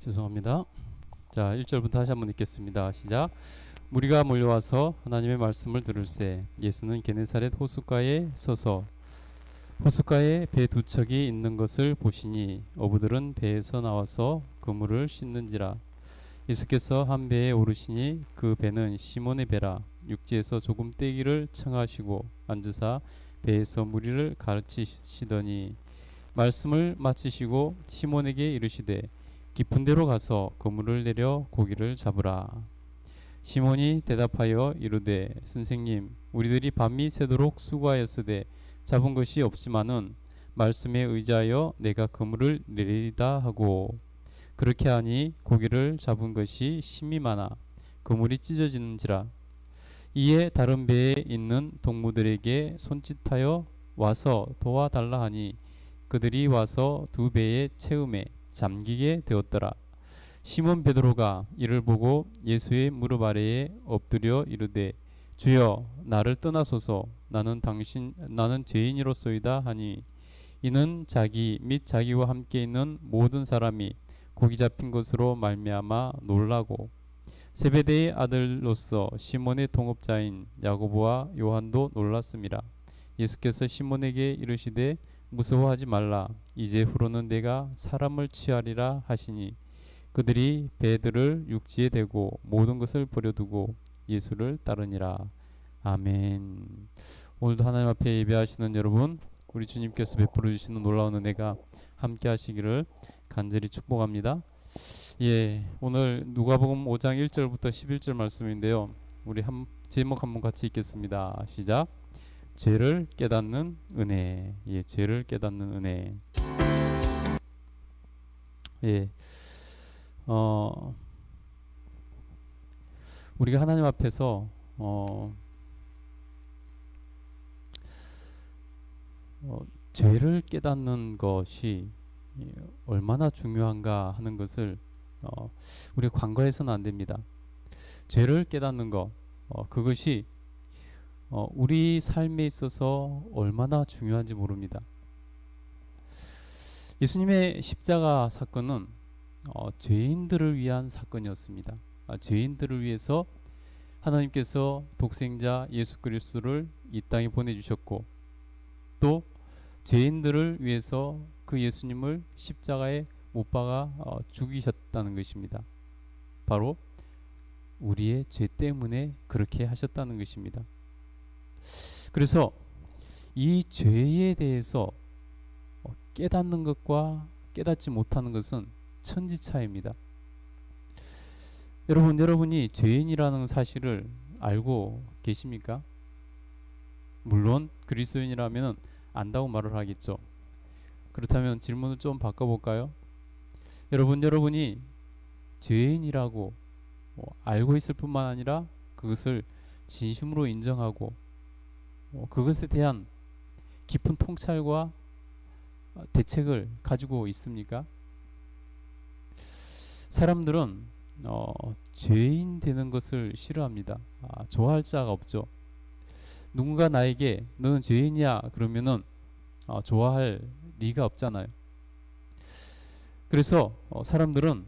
죄송합니다. 자, 1절부터 다시 한번 읽겠습니다. 시작. 무리가 몰려와서 하나님의 말씀을 들을새 예수는 게네사렛 호숫가에 서서 호숫가에 배 두 척이 있는 것을 보시니 어부들은 배에서 나와서 그물을 씻는지라. 예수께서 한 배에 오르시니 그 배는 시몬의 배라. 육지에서 조금 떼기를 청하시고 앉으사 배에서 무리를 가르치시더니 말씀을 마치시고 시몬에게 이르시되 깊은 데로 가서 그물을 내려 고기를 잡으라. 시몬이 대답하여 이르되 선생님, 우리들이 밤이 새도록 수고하였으되 잡은 것이 없지만은 말씀에 의지하여 내가 그물을 내리다 하고, 그렇게 하니 고기를 잡은 것이 심히 많아 그물이 찢어지는지라. 이에 다른 배에 있는 동무들에게 손짓하여 와서 도와달라 하니 그들이 와서 두 배에 채움에 잠기게 되었더라. 시몬 베드로가 이를 보고 예수의 무릎 아래에 엎드려 이르되 주여, 나를 떠나소서, 나는 죄인이로소이다 하니, 이는 자기 및 자기와 함께 있는 모든 사람이 고기 잡힌 것으로 말미암아 놀라고 세베대의 아들로서 시몬의 동업자인 야고보와 요한도 놀랐습니다. 예수께서 시몬에게 이르시되 무서워하지 말라, 이제후로는 내가 사람을 취하리라 하시니, 그들이 배들을 육지에 대고 모든 것을 버려두고 예수를 따르니라. 아멘. 오늘도 하나님 앞에 예배하시는 여러분, 우리 주님께서 베풀어 주시는 놀라운 은혜가 함께 하시기를 간절히 축복합니다. 오늘 누가복음 5장 1절부터 11절 말씀인데요. 우리 제목 한번 같이 읽겠습니다. 시작. 죄를 깨닫는 은혜. 죄를 깨닫는 은혜. 우리가 하나님 앞에서 죄를 깨닫는 것이 얼마나 중요한가 하는 것을 우리가 간과해서는 안 됩니다. 죄를 깨닫는 것, 그것이 우리 삶에 있어서 얼마나 중요한지 모릅니다. 예수님의 십자가 사건은 죄인들을 위한 사건이었습니다. 죄인들을 위해서 하나님께서 독생자 예수 그리스도를 이 땅에 보내주셨고, 또 죄인들을 위해서 그 예수님을 십자가에 못 박아 죽이셨다는 것입니다. 바로 우리의 죄 때문에 그렇게 하셨다는 것입니다. 그래서 이 죄에 대해서 깨닫는 것과 깨닫지 못하는 것은 천지차이입니다. 여러분이 죄인이라는 사실을 알고 계십니까? 물론 그리스도인이라면 안다고 말을 하겠죠. 그렇다면 질문을 좀 바꿔볼까요? 여러분이 죄인이라고 알고 있을 뿐만 아니라 그것을 진심으로 인정하고 그것에 대한 깊은 통찰과 대책을 가지고 있습니까? 사람들은 죄인 되는 것을 싫어합니다. 좋아할 자가 없죠. 누군가 나에게 너는 죄인이야 그러면은 좋아할 리가 없잖아요. 그래서 사람들은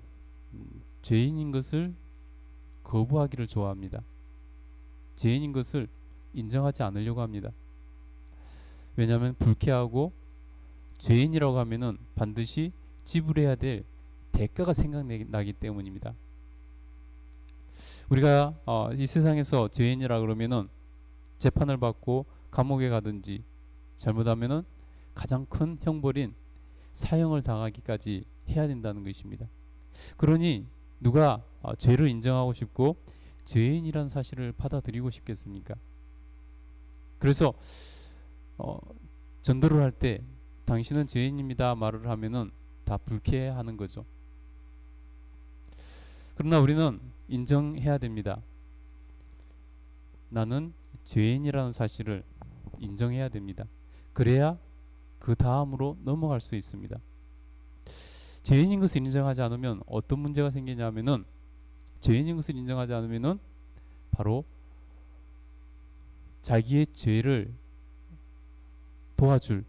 죄인인 것을 거부하기를 좋아합니다. 죄인인 것을 인정하지 않으려고 합니다. 왜냐하면 불쾌하고 죄인이라고 하면은 반드시 지불해야 될 대가가 생각나기 때문입니다. 우리가 이 세상에서 죄인이라 그러면은 재판을 받고 감옥에 가든지, 잘못하면은 가장 큰 형벌인 사형을 당하기까지 해야 된다는 것입니다. 그러니 누가 죄를 인정하고 싶고 죄인이란 사실을 받아들이고 싶겠습니까? 그래서 전도를 할 때 당신은 죄인입니다 말을 하면은 다 불쾌해하는 거죠. 그러나 우리는 인정해야 됩니다. 나는 죄인이라는 사실을 인정해야 됩니다. 그래야 그 다음으로 넘어갈 수 있습니다. 죄인인 것을 인정하지 않으면 어떤 문제가 생기냐면은, 죄인인 것을 인정하지 않으면은 바로 자기의 죄를 도와줄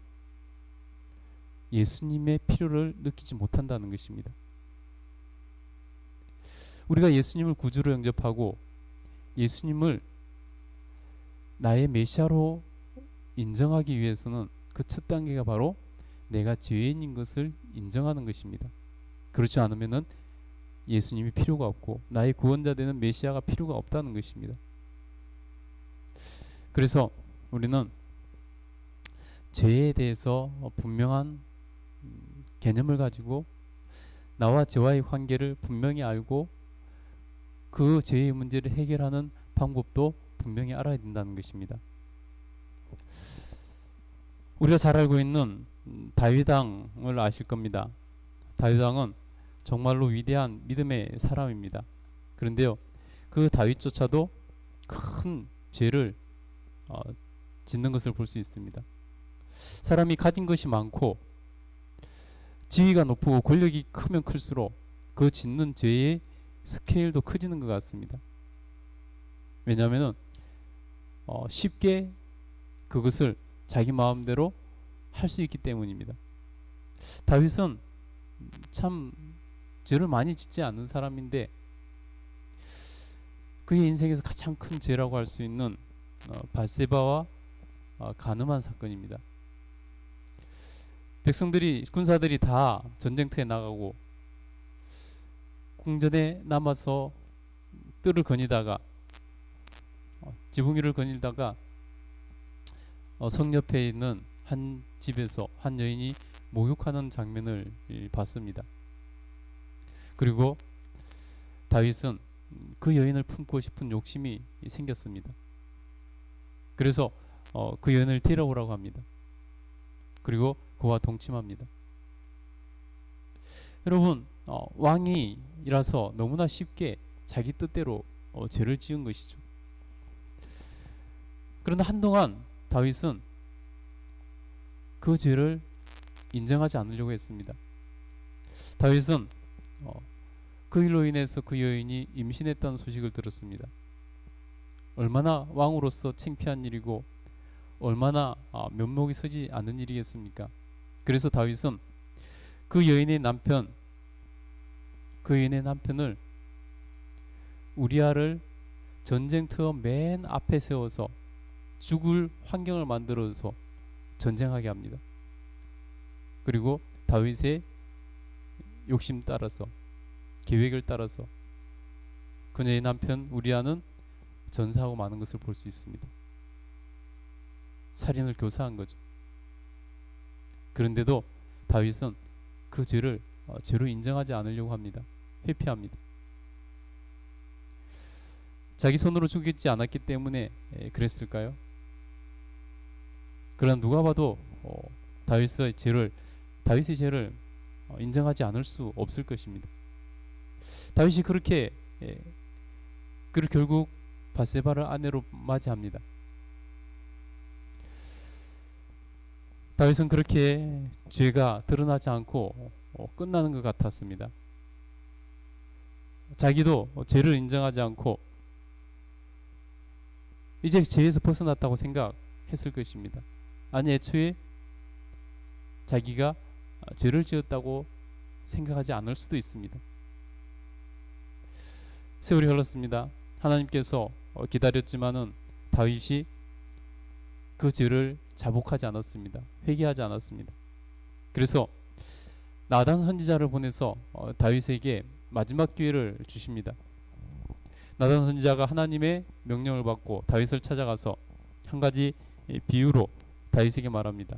예수님의 필요를 느끼지 못한다는 것입니다. 우리가 예수님을 구주로 영접하고 예수님을 나의 메시아로 인정하기 위해서는 그 첫 단계가 바로 내가 죄인인 것을 인정하는 것입니다. 그렇지 않으면은 예수님이 필요가 없고 나의 구원자 되는 메시아가 필요가 없다는 것입니다. 그래서 우리는 죄에 대해서 분명한 개념을 가지고 나와 죄와의 관계를 분명히 알고 그 죄의 문제를 해결하는 방법도 분명히 알아야 된다는 것입니다. 우리가 잘 알고 있는 다윗 왕을 아실 겁니다. 다윗 왕은 정말로 위대한 믿음의 사람입니다. 그런데요, 그 다윗조차도 큰 죄를 짓는 것을 볼 수 있습니다. 사람이 가진 것이 많고 지위가 높고 권력이 크면 클수록 그 짓는 죄의 스케일도 커지는 것 같습니다. 왜냐하면 쉽게 그것을 자기 마음대로 할 수 있기 때문입니다. 다윗은 참 죄를 많이 짓지 않는 사람인데 그의 인생에서 가장 큰 죄라고 할 수 있는 밧세바와 간음한 사건입니다. 백성들이 군사들이 다 전쟁터에 나가고 궁전에 남아서 뜰을 거니다가 지붕 위를 거닐다가 성 옆에 있는 한 집에서 한 여인이 목욕하는 장면을 봤습니다. 그리고 다윗은 그 여인을 품고 싶은 욕심이 생겼습니다. 그래서 그 여인을 데려오라고 합니다. 그리고 그와 동침합니다. 여러분, 왕이라서 너무나 쉽게 자기 뜻대로 죄를 지은 것이죠. 그런데 한동안 다윗은 그 죄를 인정하지 않으려고 했습니다. 다윗은 그 일로 인해서 그 여인이 임신했다는 소식을 들었습니다. 얼마나 왕으로서 창피한 일이고 얼마나 면목이 서지 않는 일이겠습니까? 그래서 다윗은 그 여인의 남편을 우리아를 전쟁터 맨 앞에 세워서 죽을 환경을 만들어서 전쟁하게 합니다. 그리고 다윗의 욕심 따라서 계획을 따라서 그녀의 남편 우리아는 전사하고 마는 것을 볼 수 있습니다. 살인을 교사한 거죠. 그런데도 다윗은 그 죄를 죄로 인정하지 않으려고 합니다. 회피합니다. 자기 손으로 죽이지 않았기 때문에 그랬을까요? 그러나 누가 봐도 다윗의 죄를 인정하지 않을 수 없을 것입니다. 다윗이 그렇게 그리고 결국 밧세바를 아내로 맞이합니다. 다윗은 그렇게 죄가 드러나지 않고 끝나는 것 같았습니다. 자기도 죄를 인정하지 않고 이제 죄에서 벗어났다고 생각했을 것입니다. 아니, 애초에 자기가 죄를 지었다고 생각하지 않을 수도 있습니다. 세월이 흘렀습니다. 하나님께서 기다렸지만은 다윗이 그 죄를 자복하지 않았습니다. 회개하지 않았습니다. 그래서 나단 선지자를 보내서 다윗에게 마지막 기회를 주십니다. 나단 선지자가 하나님의 명령을 받고 다윗을 찾아가서 한 가지 비유로 다윗에게 말합니다.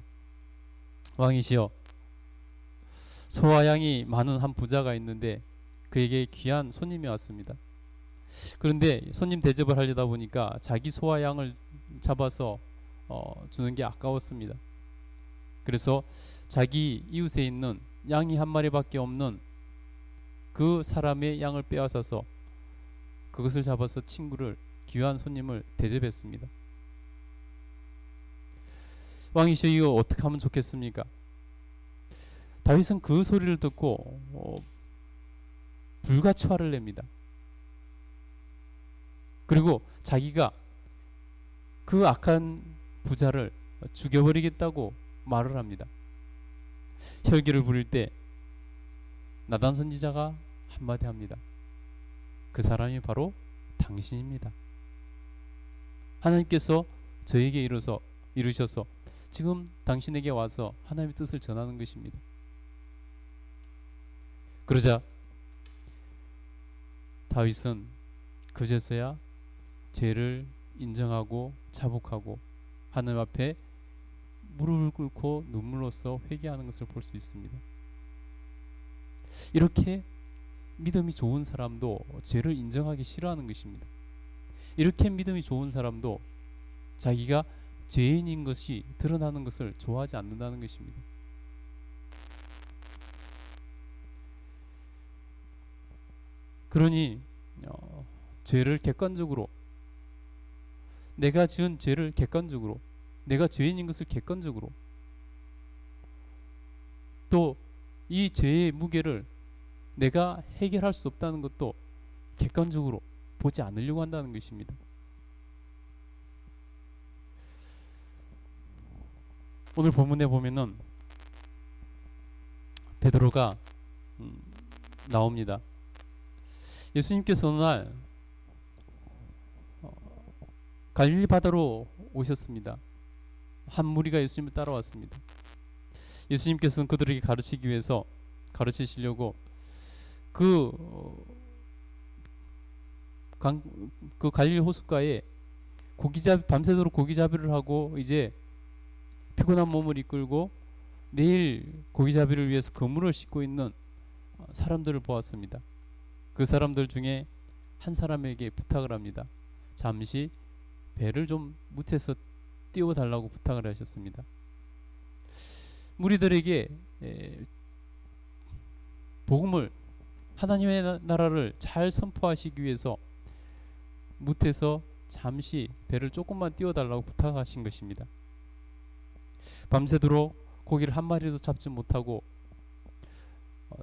왕이시여, 소와 양이 많은 한 부자가 있는데 그에게 귀한 손님이 왔습니다. 그런데 손님 대접을 하려다 보니까 자기 소와 양을 잡아서 주는 게 아까웠습니다. 그래서 자기 이웃에 있는 양이 한 마리밖에 없는 그 사람의 양을 빼앗아서 그것을 잡아서 귀한 손님을 대접했습니다. 왕이시여, 이거 어떻게 하면 좋겠습니까? 다윗은 그 소리를 듣고 불같이 화를 냅니다. 그리고 자기가 그 악한 부자를 죽여버리겠다고 말을 합니다. 혈기를 부릴 때 나단 선지자가 한마디 합니다. 그 사람이 바로 당신입니다. 하나님께서 저에게 이루셔서 지금 당신에게 와서 하나님의 뜻을 전하는 것입니다. 그러자 다윗은 그제서야 죄를 인정하고 자복하고 하나님 앞에 무릎을 꿇고 눈물로써 회개하는 것을 볼 수 있습니다. 이렇게 믿음이 좋은 사람도 죄를 인정하기 싫어하는 것입니다. 이렇게 믿음이 좋은 사람도 자기가 죄인인 것이 드러나는 것을 좋아하지 않는다는 것입니다. 그러니 죄를 객관적으로, 내가 지은 죄를 객관적으로, 내가 죄인인 것을 객관적으로, 또 이 죄의 무게를 내가 해결할 수 없다는 것도 객관적으로 보지 않으려고 한다는 것입니다. 오늘 본문에 보면은 베드로가 나옵니다. 예수님께서 어느 날 갈릴리 바다로 오셨습니다. 한 무리가 예수님을 따라왔습니다. 예수님께서는 그들에게 가르치시려고 그 갈릴리 호숫가에 밤새도록 고기잡이를 하고 이제 피곤한 몸을 이끌고 내일 고기잡이를 위해서 그물을 싣고 있는 사람들을 보았습니다. 그 사람들 중에 한 사람에게 부탁을 합니다. 잠시 배를 좀 무태서 띄워달라고 부탁을 하셨습니다. 무리들에게 복음을, 하나님의 나라를 잘 선포하시기 위해서 무태서 잠시 배를 조금만 띄워달라고 부탁하신 것입니다. 밤새도록 고기를 한 마리도 잡지 못하고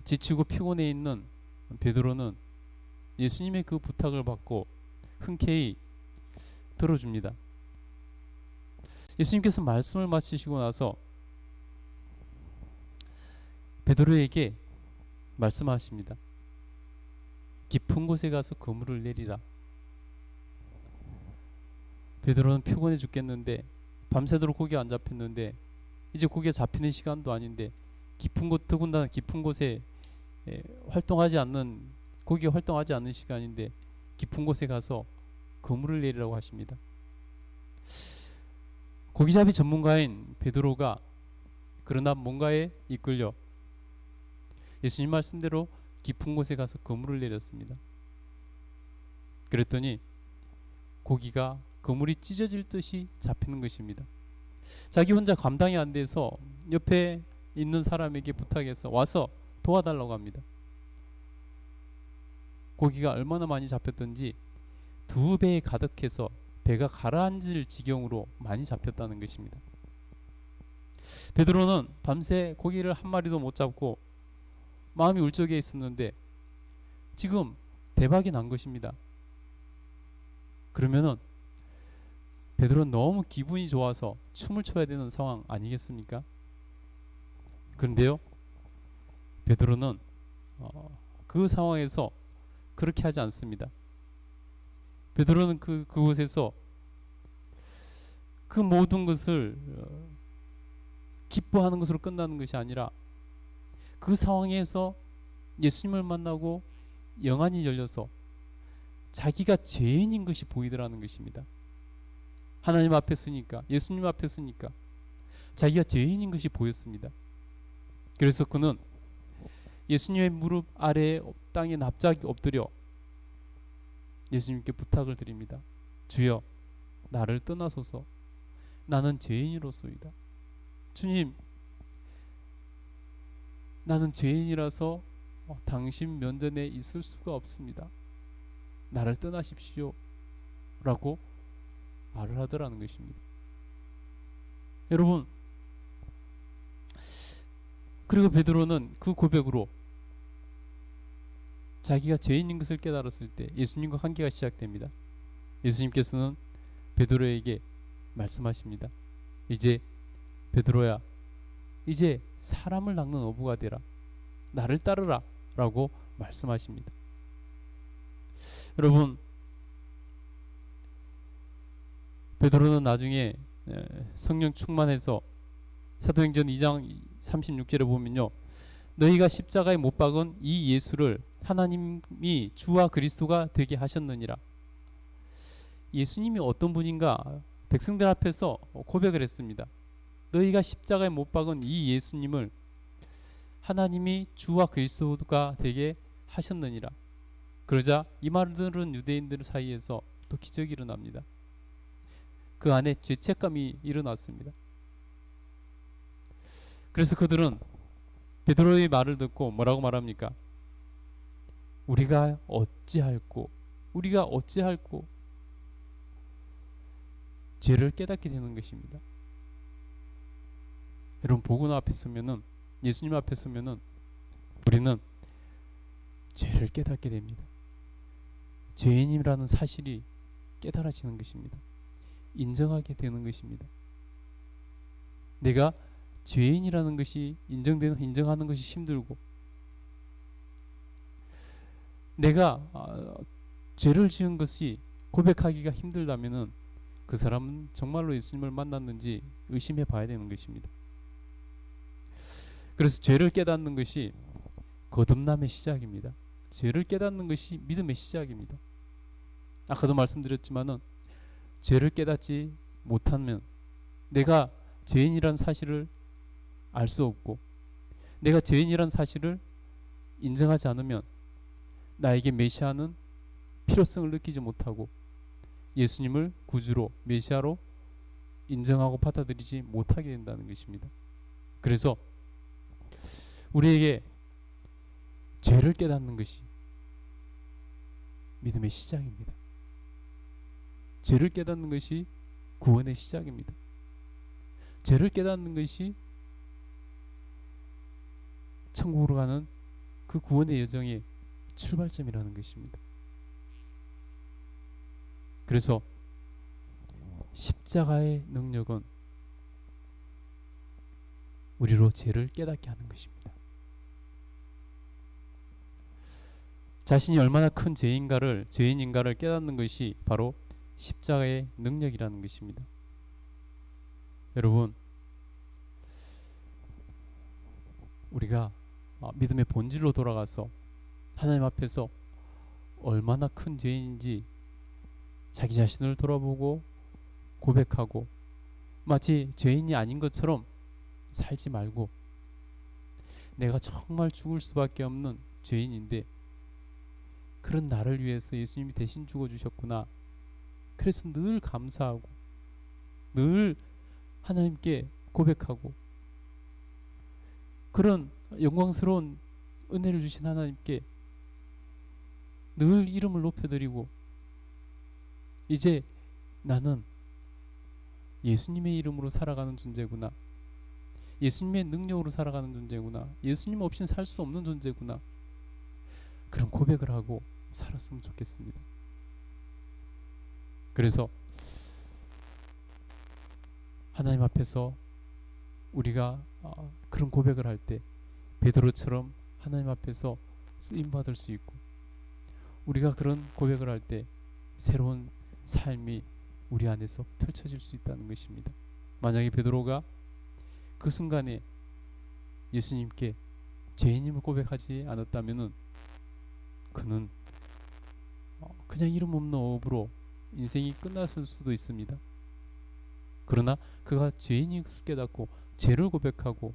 지치고 피곤해 있는 베드로는 예수님의 그 부탁을 받고 흔쾌히 들어줍니다. 예수님께서 말씀을 마치시고 나서 베드로에게 말씀하십니다. 깊은 곳에 가서 그물을 내리라. 베드로는 피곤해 죽겠는데, 밤새도록 고기가 안 잡혔는데, 이제 고기가 잡히는 시간도 아닌데, 깊은 곳, 더군다나 깊은 곳에 고기가 활동하지 않는 시간인데 깊은 곳에 가서 그물을 내리라고 하십니다. 고기잡이 전문가인 베드로가 그러나 뭔가에 이끌려 예수님 말씀대로 깊은 곳에 가서 그물을 내렸습니다. 그랬더니 그물이 찢어질 듯이 잡히는 것입니다. 자기 혼자 감당이 안 돼서 옆에 있는 사람에게 부탁해서 와서 도와달라고 합니다. 고기가 얼마나 많이 잡혔던지 2배에 가득해서 배가 가라앉을 지경으로 많이 잡혔다는 것입니다. 베드로는 밤새 고기를 한 마리도 못 잡고 마음이 울적해 있었는데 지금 대박이 난 것입니다. 그러면은 베드로는 너무 기분이 좋아서 춤을 춰야 되는 상황 아니겠습니까? 그런데요, 베드로는 그 상황에서 그렇게 하지 않습니다. 베드로는 그곳에서 그 모든 것을 기뻐하는 것으로 끝나는 것이 아니라 그 상황에서 예수님을 만나고 영안이 열려서 자기가 죄인인 것이 보이더라는 것입니다. 하나님 앞에 서니까, 예수님 앞에 서니까 자기가 죄인인 것이 보였습니다. 그래서 그는 예수님의 무릎 아래에 땅에 납작이 엎드려 예수님께 부탁을 드립니다. 주여, 나를 떠나소서. 나는 죄인이로소이다. 주님, 나는 죄인이라서 당신 면전에 있을 수가 없습니다. 나를 떠나십시오. 라고 말을 하더라는 것입니다. 여러분, 그리고 베드로는 그 고백으로 자기가 죄인인 것을 깨달았을 때 예수님과 관계가 시작됩니다. 예수님께서는 베드로에게 말씀하십니다. 이제 베드로야, 이제 사람을 낚는 어부가 되라. 나를 따르라. 라고 말씀하십니다. 여러분, 베드로는 나중에 성령 충만해서 사도행전 2장 36절에 보면요, 너희가 십자가에 못 박은 이 예수를 하나님이 주와 그리스도가 되게 하셨느니라. 예수님이 어떤 분인가 백성들 앞에서 고백을 했습니다. 너희가 십자가에 못 박은 이 예수님을 하나님이 주와 그리스도가 되게 하셨느니라. 그러자 이 말을 들은 유대인들 사이에서 또 기적이 일어납니다. 그 안에 죄책감이 일어났습니다. 그래서 그들은 베드로의 말을 듣고 뭐라고 말합니까? 우리가 어찌할꼬 죄를 깨닫게 되는 것입니다. 여러분, 복음 앞에 서면은, 예수님 앞에 서면은 우리는 죄를 깨닫게 됩니다. 죄인이라는 사실이 깨달아지는 것입니다. 인정하게 되는 것입니다. 내가 죄인이라는 것이 인정하는 것이 힘들고, 내가 죄를 지은 것이 고백하기가 힘들다면은 그 사람은 정말로 예수님을 만났는지 의심해 봐야 되는 것입니다. 그래서 죄를 깨닫는 것이 거듭남의 시작입니다. 죄를 깨닫는 것이 믿음의 시작입니다. 아까도 말씀드렸지만은 죄를 깨닫지 못하면 내가 죄인이란 사실을 알 수 없고, 내가 죄인이란 사실을 인정하지 않으면 나에게 메시아는 필요성을 느끼지 못하고 예수님을 구주로, 메시아로 인정하고 받아들이지 못하게 된다는 것입니다. 그래서 우리에게 죄를 깨닫는 것이 믿음의 시작입니다. 죄를 깨닫는 것이 구원의 시작입니다. 죄를 깨닫는 것이 천국으로 가는 그 구원의 여정의 출발점이라는 것입니다. 그래서 십자가의 능력은 우리로 죄를 깨닫게 하는 것입니다. 자신이 얼마나 큰 죄인인가를 깨닫는 것이 바로 십자가의 능력이라는 것입니다. 여러분, 우리가 믿음의 본질로 돌아가서 하나님 앞에서 얼마나 큰 죄인인지 자기 자신을 돌아보고 고백하고 마치 죄인이 아닌 것처럼 살지 말고, 내가 정말 죽을 수밖에 없는 죄인인데 그런 나를 위해서 예수님이 대신 죽어주셨구나. 그래서 늘 감사하고 늘 하나님께 고백하고, 그런 영광스러운 은혜를 주신 하나님께 늘 이름을 높여드리고, 이제 나는 예수님의 이름으로 살아가는 존재구나, 예수님의 능력으로 살아가는 존재구나, 예수님 없이는 살 수 없는 존재구나, 그런 고백을 하고 살았으면 좋겠습니다. 그래서 하나님 앞에서 우리가 그런 고백을 할 때 베드로처럼 하나님 앞에서 쓰임받을 수 있고, 우리가 그런 고백을 할 때 새로운 삶이 우리 안에서 펼쳐질 수 있다는 것입니다. 만약에 베드로가 그 순간에 예수님께 죄인임을 고백하지 않았다면은 그는 그냥 이름 없는 어업으로 인생이 끝났을 수도 있습니다. 그러나 그가 죄인인 것을 깨닫고 죄를 고백하고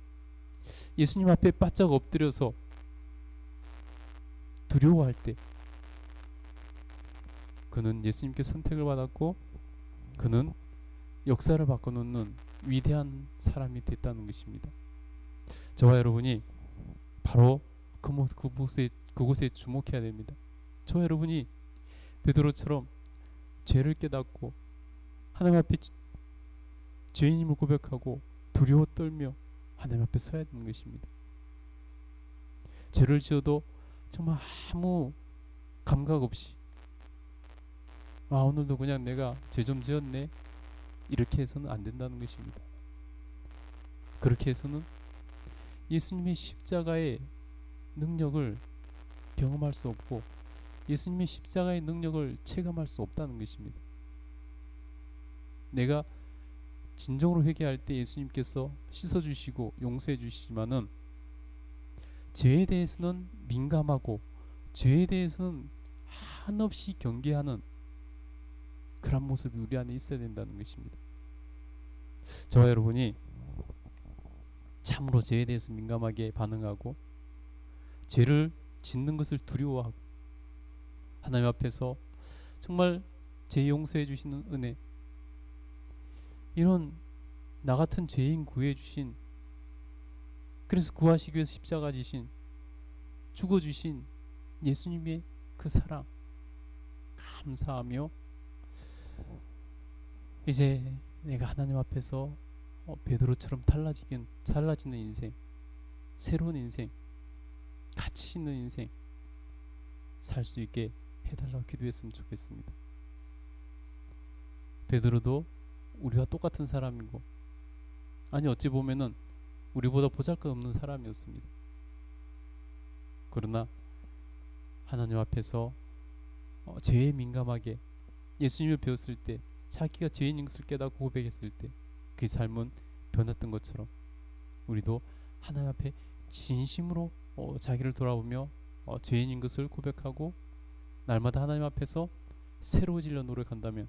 예수님 앞에 바짝 엎드려서 두려워할 때 그는 예수님께 선택을 받았고, 그는 역사를 바꿔놓는 위대한 사람이 됐다는 것입니다. 저와 여러분이 바로 그곳에 주목해야 됩니다. 저와 여러분이 베드로처럼 죄를 깨닫고 하나님 앞에 죄인임을 고백하고 두려워 떨며 하나님 앞에 서야 되는 것입니다. 죄를 지어도 정말 아무 감각 없이 오늘도 그냥 내가 죄 좀 지었네, 이렇게 해서는 안 된다는 것입니다. 그렇게 해서는 예수님의 십자가의 능력을 경험할 수 없고 예수님의 십자가의 능력을 체감할 수 없다는 것입니다. 내가 진정으로 회개할 때 예수님께서 씻어주시고 용서해주시지만은 죄에 대해서는 민감하고 죄에 대해서는 한없이 경계하는 그런 모습이 우리 안에 있어야 된다는 것입니다. 저와 여러분이 참으로 죄에 대해서 민감하게 반응하고 죄를 짓는 것을 두려워하고 하나님 앞에서 정말 죄 용서해 주시는 은혜, 이런 나 같은 죄인 구해 주신, 그래서 구하시기 위해서 십자가 지신, 죽어 주신 예수님의 그 사랑 감사하며 이제 내가 하나님 앞에서 베드로처럼 달라지는 인생, 새로운 인생, 가치 있는 인생 살 수 있게 해달라고 기도했으면 좋겠습니다. 베드로도 우리와 똑같은 사람이고, 아니 어찌 보면은 우리보다 보잘것없는 사람이었습니다. 그러나 하나님 앞에서 죄에 민감하게 예수님을 배웠을 때, 자기가 죄인인 것을 깨닫고 고백했을 때 그 삶은 변했던 것처럼 우리도 하나님 앞에 진심으로 자기를 돌아보며 죄인인 것을 고백하고 날마다 하나님 앞에서 새로워지려 노력한다면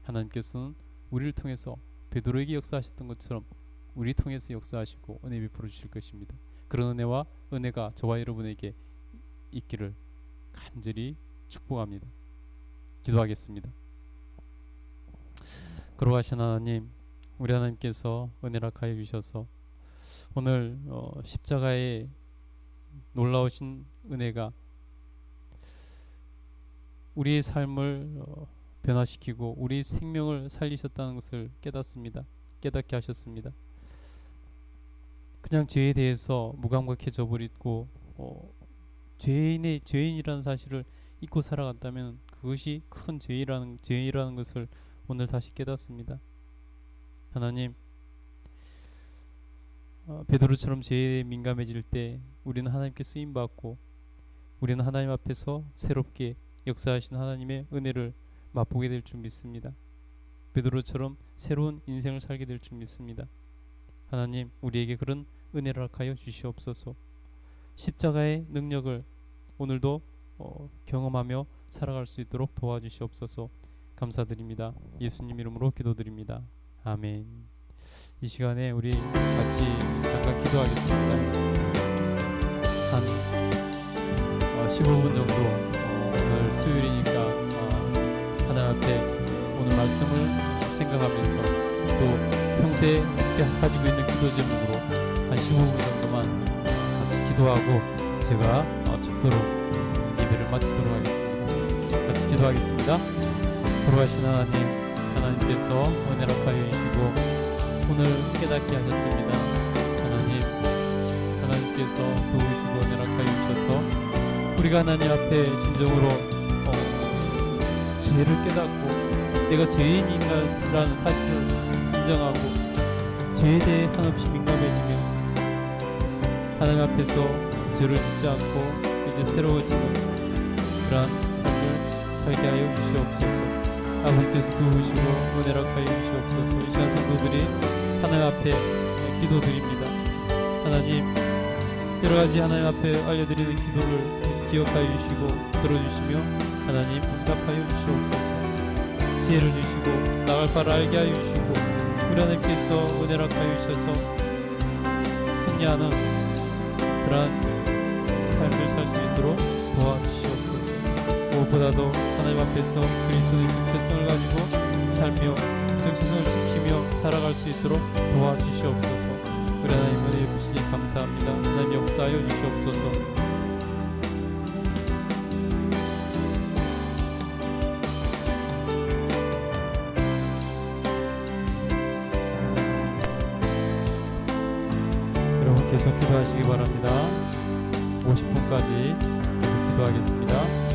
하나님께서는 우리를 통해서 베드로에게 역사하셨던 것처럼 우리 통해서 역사하시고 은혜 베풀어 주실 것입니다. 그런 은혜와 은혜가 저와 여러분에게 있기를 간절히 축복합니다. 기도하겠습니다. 거룩하신 하나님, 우리 하나님께서 은혜락하여 주셔서 오늘 십자가의 놀라우신 은혜가 우리의 삶을 변화시키고 우리 생명을 살리셨다는 것을 깨닫게 하셨습니다. 그냥 죄에 대해서 무감각해져 버리고 죄인이라는 사실을 잊고 살아갔다면 그것이 큰 죄라는 것을 오늘 다시 깨닫습니다. 하나님, 베드로처럼 죄에 민감해질 때 우리는 하나님께 쓰임받고 우리는 하나님 앞에서 새롭게 역사하신 하나님의 은혜를 맛보게 될 줄 믿습니다. 베드로처럼 새로운 인생을 살게 될 줄 믿습니다. 하나님, 우리에게 그런 은혜를 허락하여 주시옵소서. 십자가의 능력을 오늘도 경험하며 살아갈 수 있도록 도와주시옵소서. 감사드립니다. 예수님 이름으로 기도드립니다. 아멘. 이 시간에 우리 같이 잠깐 기도하겠습니다. 한 15분 정도 오늘 수요일이니까 하나님 앞에 오늘 말씀을 생각하면서 또 평소에 가지고 있는 기도 제목으로 한 15분 정도만 같이 기도하고 제가 축도록 예배를 마치도록 하겠습니다. 같이 기도하겠습니다. 거룩하신 하나님께서 은혜락하여 주시고 오늘 깨닫게 하셨습니다. 하나님께서 도우시고 은혜락하여 주셔서 우리가 하나님 앞에 진정으로 죄를 깨닫고 내가 죄인이라는 사실을 인정하고 죄에 대해 한없이 민감해지며 하나님 앞에서 죄를 짓지 않고 이제 새로워지는 그러한 삶을 살게 하여 주시옵소서. 아버지께서 도우시고 은혜락하여 주시옵소서. 이 시간 성도들이 하나님 앞에 기도드립니다. 하나님, 여러가지 하나님 앞에 알려드리는 기도를 기억하여 주시고 들어주시며 하나님 응답하여 주시옵소서. 지혜를 주시고 나갈 바를 알게 하여 주시고 우리 하나님께서 은혜락하여 주셔서 승리하는 그러한 삶을 살 수 있도록 도와주시옵소서. 무엇보다도 하나님 앞에서 그리스도의 정체성을 가지고 살며 정체성을 지키며 살아갈 수 있도록 도와주시옵소서. 우리 하나님 은혜 주시니 감사합니다. 하나님 역사하여 주시옵소서. 여러분 계속 기도하시기 바랍니다. 50분까지 계속 기도하겠습니다.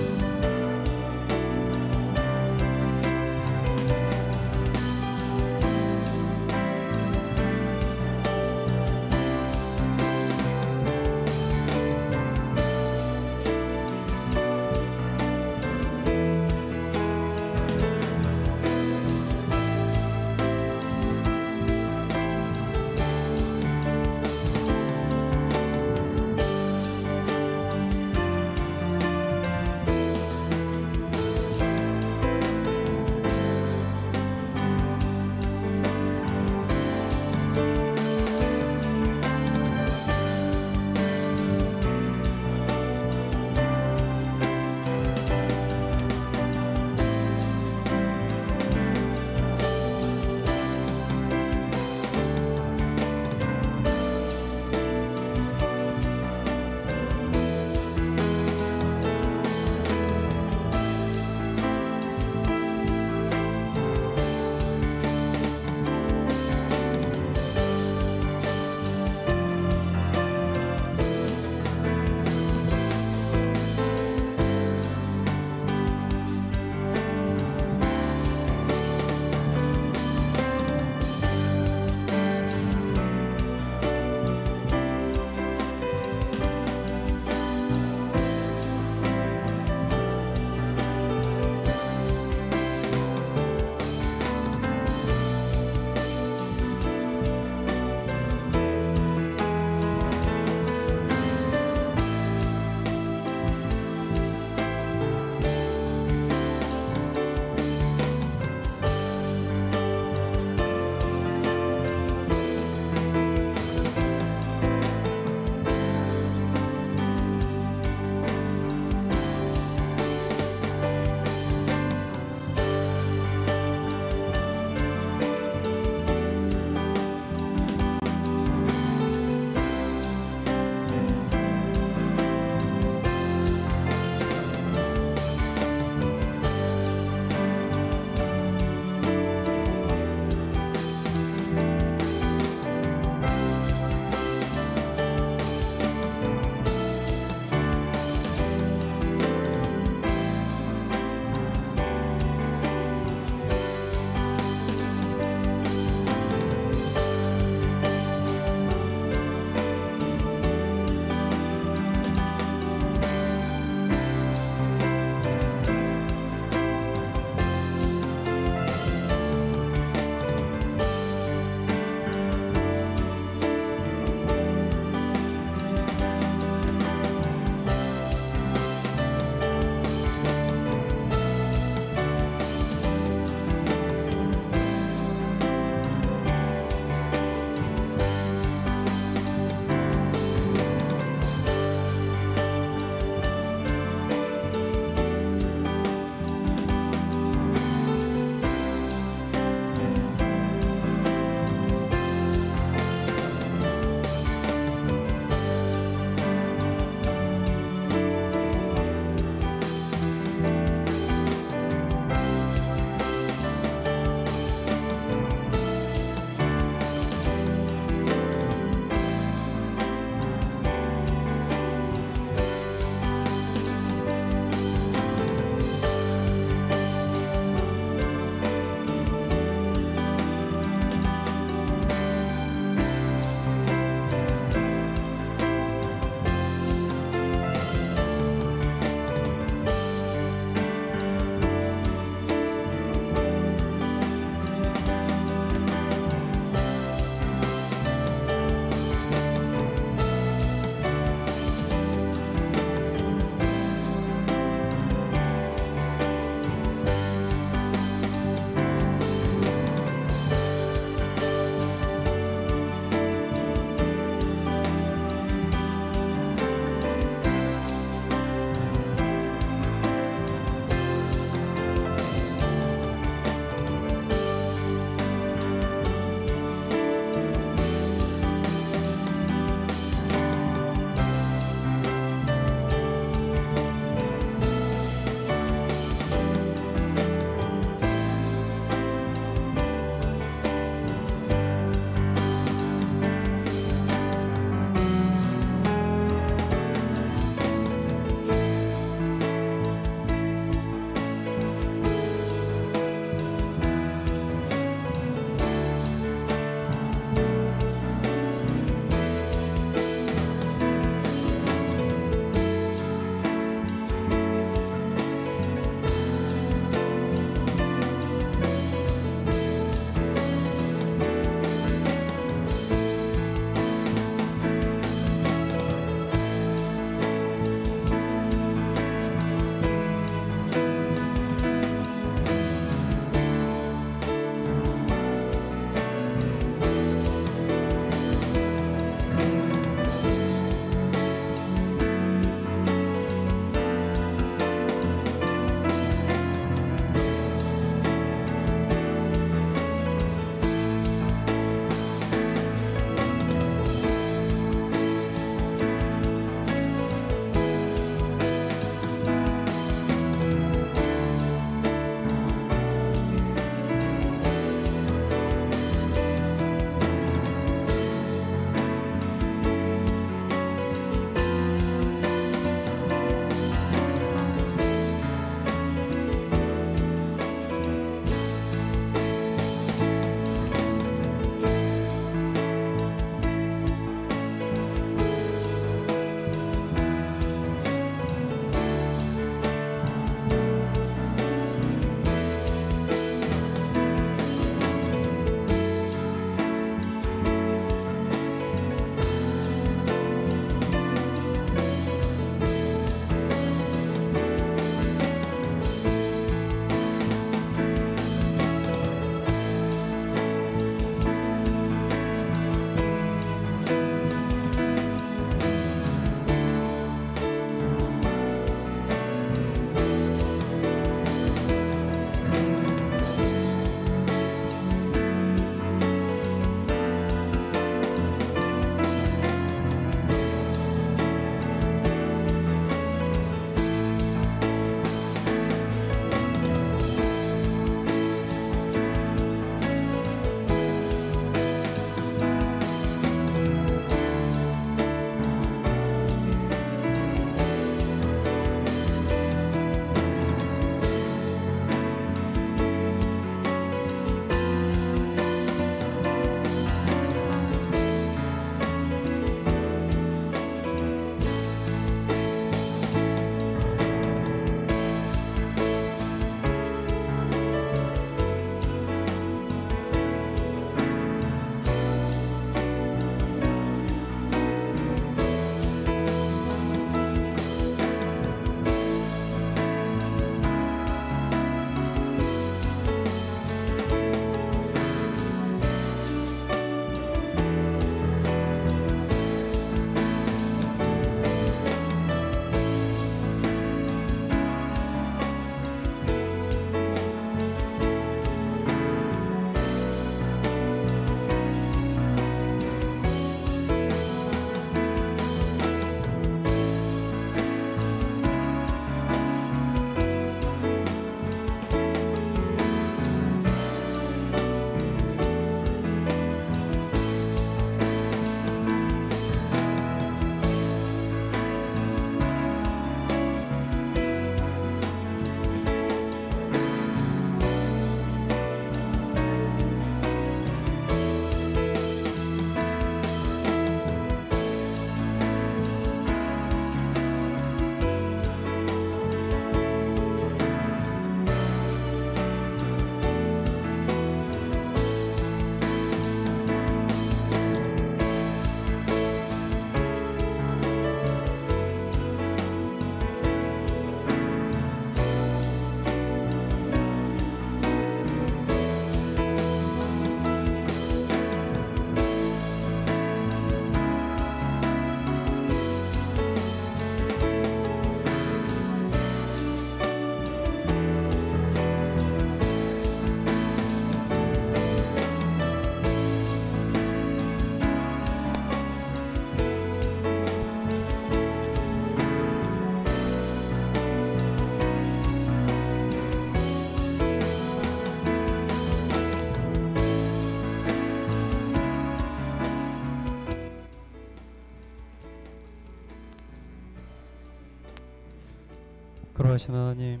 거룩하신 하나님,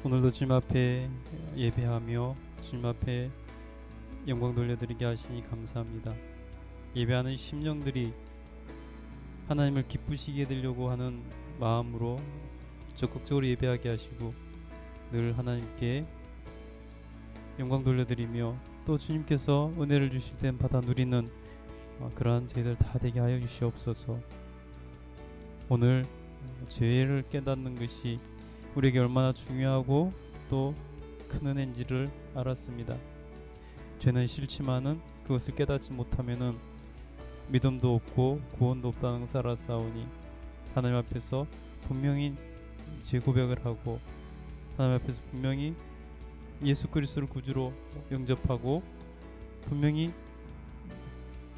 오늘도 주님 앞에 예배하며 주님 앞에 영광 돌려드리게 하시니 감사합니다. 예배하는 심령들이 하나님을 기쁘시게 해드리려고 하는 마음으로 적극적으로 예배하게 하시고 늘 하나님께 영광 돌려드리며 또 주님께서 은혜를 주실 땐 받아 누리는 그러한 저희들 다 되게 하여 주시옵소서. 오늘 죄를 깨닫는 것이 우리에게 얼마나 중요하고 또 큰 은혜인지를 알았습니다. 죄는 싫지만은 그것을 깨닫지 못하면은 믿음도 없고 구원도 없다는 것을 알았사오니 하나님 앞에서 분명히 죄 고백을 하고 하나님 앞에서 분명히 예수 그리스도를 구주로 영접하고 분명히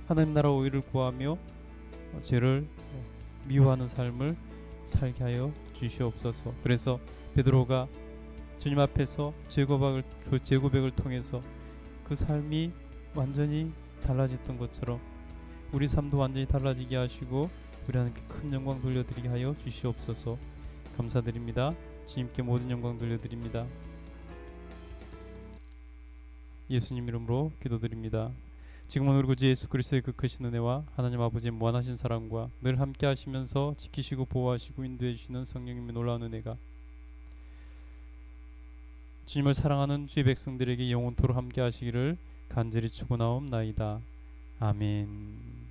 하나님 나라 오일을 구하며 죄를 미워하는 삶을 살게 하여 주시옵소서. 그래서 베드로가 주님 앞에서 죄 고백을 통해서 그 삶이 완전히 달라졌던 것처럼 우리 삶도 완전히 달라지게 하시고 우리 하나님께 큰 영광 돌려드리게 하여 주시옵소서. 감사드립니다. 주님께 모든 영광 돌려드립니다. 예수님 이름으로 기도드립니다. 지금은 우리 구주 예수 그리스도의 그 크신 은혜와 하나님 아버지의 무한하신 사랑과 늘 함께 하시면서 지키시고 보호하시고 인도해 주시는 성령님의 놀라운 은혜가 주님을 사랑하는 주의 백성들에게 영원토록 함께 하시기를 간절히 축원하옵나이다. 아멘.